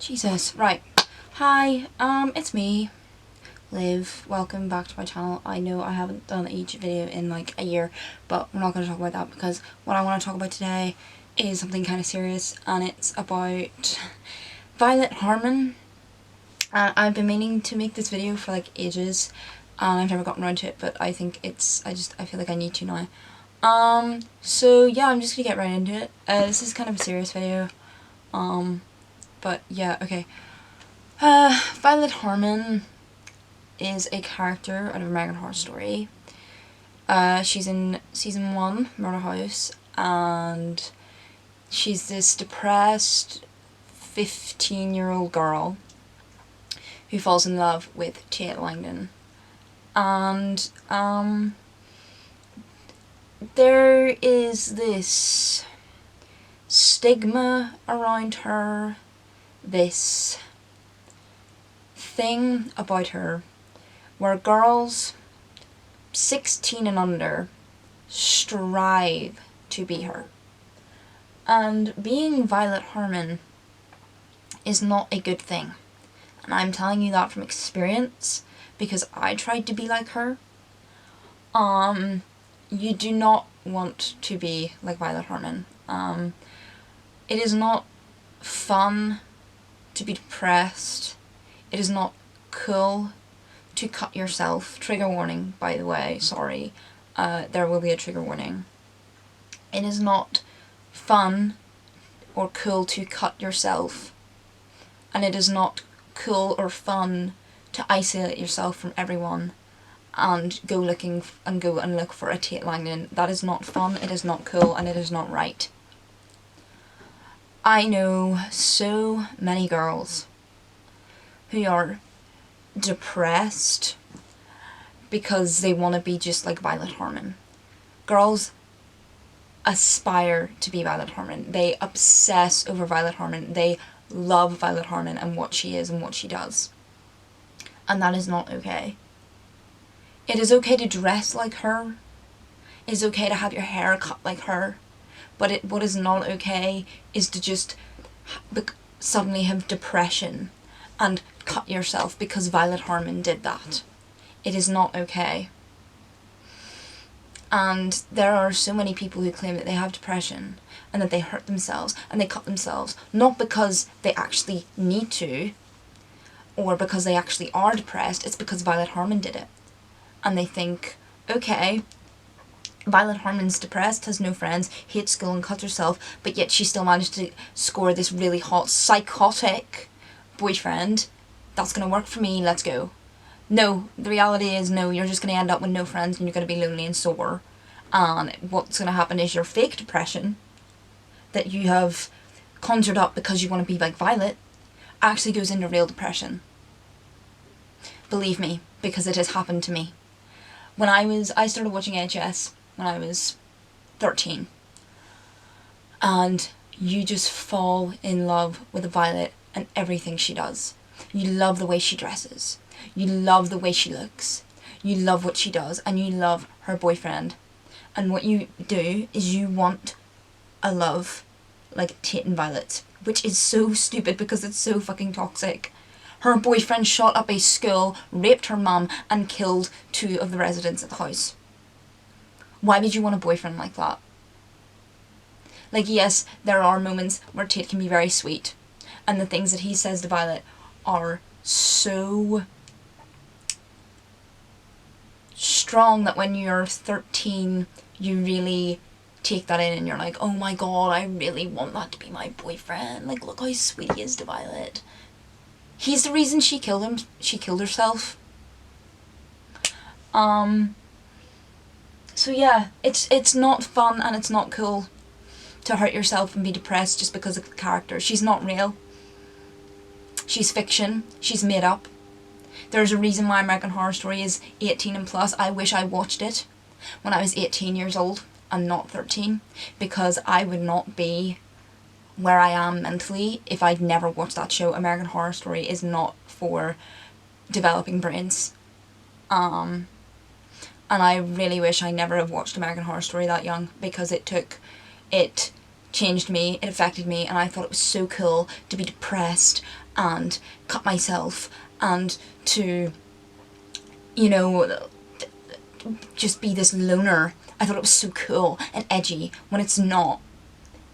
Jesus, right. Hi, it's me, Liv. Welcome back to my channel. I know I haven't done each video in like a year, but we're not going to talk about that because what I want to talk about today is something kind of serious, and it's about Violet Harmon. I've been meaning to make this video for like ages, and I've never gotten around to it, but I think I feel like I need to now. So yeah, I'm just gonna get right into it. This is kind of a serious video. But yeah, okay. Violet Harmon is a character out of American Horror Story. She's in season 1, Murder House, and she's this depressed 15-year-old girl who falls in love with Tate Langdon. And, there is this stigma around her, this thing about her where girls 16 and under strive to be her. And being Violet Harmon is not a good thing. And I'm telling you that from experience because I tried to be like her. You do not want to be like Violet Harmon. It is not fun to be depressed. It is not cool to cut yourself. Trigger warning, by the way, sorry. There will be a trigger warning. It is not fun or cool to cut yourself. And it is not cool or fun to isolate yourself from everyone and go and look for a Tate Langdon. That is not fun, it is not cool, and it is not right. I know so many girls who are depressed because they want to be just like Violet Harmon. Girls aspire to be Violet Harmon. They obsess over Violet Harmon. They love Violet Harmon and what she is and what she does. And that is not okay. It is okay to dress like her. It is okay to have your hair cut like her. But what is not okay is to just suddenly have depression and cut yourself because Violet Harmon did that. It is not okay. And there are so many people who claim that they have depression and that they hurt themselves and they cut themselves, not because they actually need to or because they actually are depressed, it's because Violet Harmon did it. And they think, okay, Violet Harmon's depressed, has no friends, hates school and cuts herself, but yet she still managed to score this really hot, psychotic boyfriend. That's gonna work for me, let's go. No, the reality is no, you're just gonna end up with no friends and you're gonna be lonely and sore. And what's gonna happen is your fake depression that you have conjured up because you want to be like Violet actually goes into real depression. Believe me, because it has happened to me. I started watching HS when I was 13. And you just fall in love with Violet and everything she does. You love the way she dresses. You love the way she looks. You love what she does, and you love her boyfriend. And what you do is you want a love like Tate and Violet, which is so stupid because it's so fucking toxic. Her boyfriend shot up a school, raped her mum, and killed 2 of the residents at the house. Why would you want a boyfriend like that? Like, yes, there are moments where Tate can be very sweet, and the things that he says to Violet are so strong that when you're 13, you really take that in and you're like, oh my god, I really want that to be my boyfriend. Like, look how sweet he is to Violet. He's the reason she killed herself. So yeah, it's not fun and it's not cool to hurt yourself and be depressed just because of the character. She's not real. She's fiction. She's made up. There's a reason why American Horror Story is 18 and plus. I wish I watched it when I was 18 years old and not 13, because I would not be where I am mentally if I'd never watched that show. American Horror Story is not for developing brains. And I really wish I never have watched American Horror Story that young, because it changed me, it affected me, and I thought it was so cool to be depressed and cut myself and to, you know, just be this loner. I thought it was so cool and edgy, when it's not.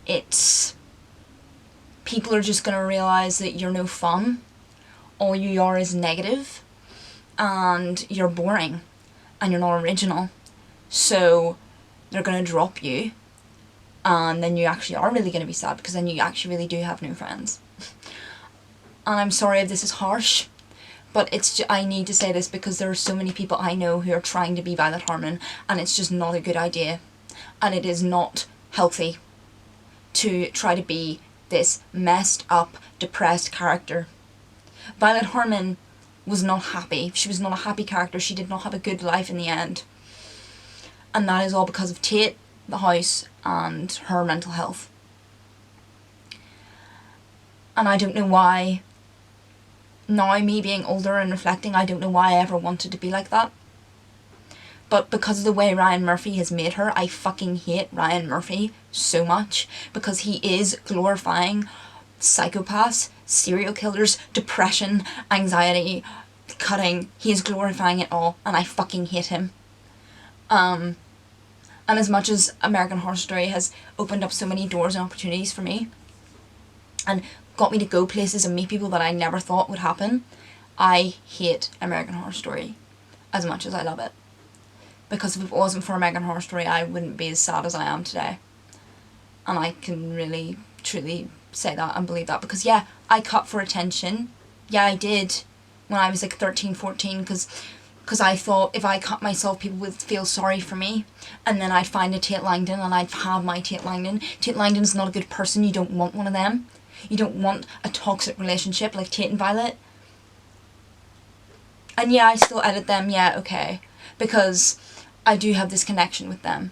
It's... people are just gonna realise that you're no fun. All you are is negative, and you're boring, and you're not original. So they're gonna drop you, and then you actually are really gonna be sad, because then you actually really do have no friends. And I'm sorry if this is harsh, but I need to say this because there are so many people I know who are trying to be Violet Harmon, and it's just not a good idea. And it is not healthy to try to be this messed up, depressed character. Violet Harmon was not happy. She was not a happy character. She did not have a good life in the end. And that is all because of Tate, the house, and her mental health. And I don't know why, now me being older and reflecting, I don't know why I ever wanted to be like that. But because of the way Ryan Murphy has made her, I fucking hate Ryan Murphy so much, because he is glorifying psychopaths, serial killers, depression, anxiety, cutting. He is glorifying it all, and I fucking hate him. And as much as American Horror Story has opened up so many doors and opportunities for me, and got me to go places and meet people that I never thought would happen, I hate American Horror Story as much as I love it. Because if it wasn't for American Horror Story, I wouldn't be as sad as I am today. And I can really, truly say that and believe that. Because yeah, I cut for attention. Yeah, I did. When I was like 13, 14, because I thought if I cut myself, people would feel sorry for me. And then I'd find a Tate Langdon and I'd have my Tate Langdon. Tate Langdon's not a good person. You don't want one of them. You don't want a toxic relationship like Tate and Violet. And yeah, I still edit them, yeah, okay. Because I do have this connection with them.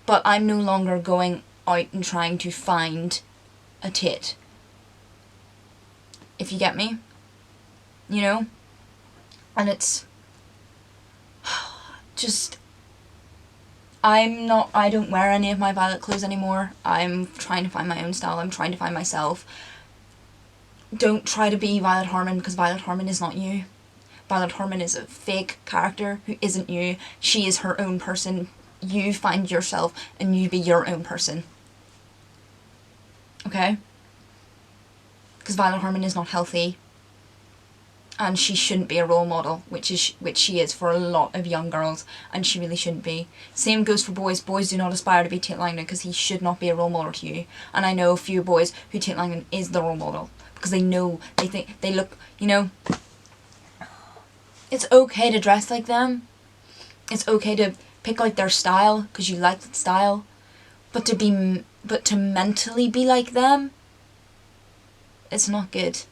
But I'm no longer going out and trying to find a Tate. If you get me? You know? And it's... just... I don't wear any of my Violet clothes anymore. I'm trying to find my own style. I'm trying to find myself. Don't try to be Violet Harmon, because Violet Harmon is not you. Violet Harmon is a fake character who isn't you. She is her own person. You find yourself and you be your own person. Okay? Because Violet Harmon is not healthy. And she shouldn't be a role model, which she is for a lot of young girls, and she really shouldn't be. Same goes for boys. Boys do not aspire to be Tate Langdon, because he should not be a role model to you. And I know a few boys who Tate Langdon is the role model, because they know, they think, they look, you know, it's okay to dress like them. It's okay to pick out their style, because you like that style. But to mentally be like them, it's not good.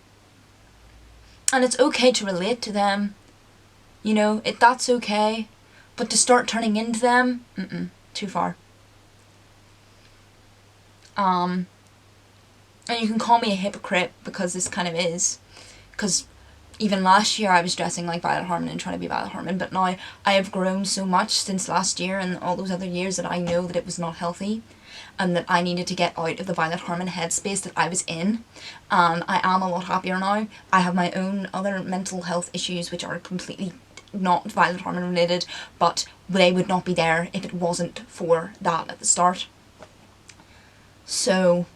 And it's okay to relate to them, you know, that's okay. But to start turning into them, too far. And you can call me a hypocrite, because this kind of is. Because even last year I was dressing like Violet Harmon and trying to be Violet Harmon, but now I have grown so much since last year and all those other years that I know that it was not healthy. And that I needed to get out of the Violet Harmon headspace that I was in. And I am a lot happier now. I have my own other mental health issues which are completely not Violet Harmon related, but they would not be there if it wasn't for that at the start. So,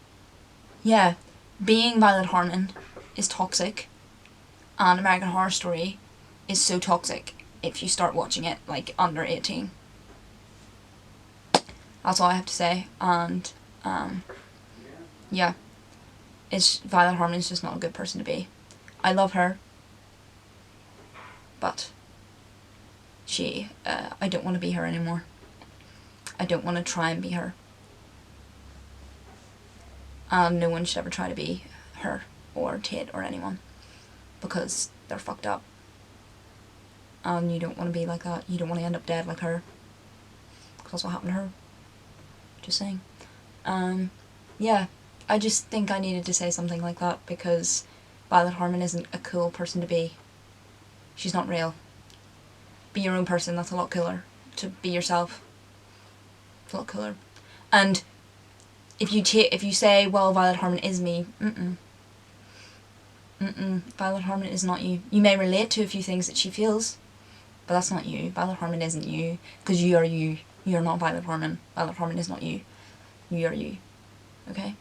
yeah, being Violet Harmon is toxic. And American Horror Story is so toxic if you start watching it like under 18. That's all I have to say. And yeah, Violet Harmon is just not a good person to be. I love her, but I don't want to be her anymore. I don't want to try and be her. No one should ever try to be her or Tate or anyone, because they're fucked up. And you don't want to be like that. You don't want to end up dead like her, because that's what happened to her. Just saying. Yeah, I just think I needed to say something like that, because Violet Harmon isn't a cool person to be. She's not real. Be your own person, that's a lot cooler. To be yourself, it's a lot cooler. And if you say, well, Violet Harmon is me, Violet Harmon is not you. You may relate to a few things that she feels, but that's not you. Violet Harmon isn't you, because you are you. You are not Violet Harmon. Violet Harmon is not you. You are you. Okay?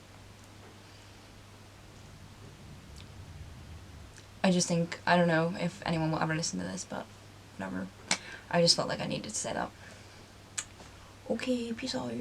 I just think, I don't know if anyone will ever listen to this, but whatever. I just felt like I needed to say that. Okay, peace out.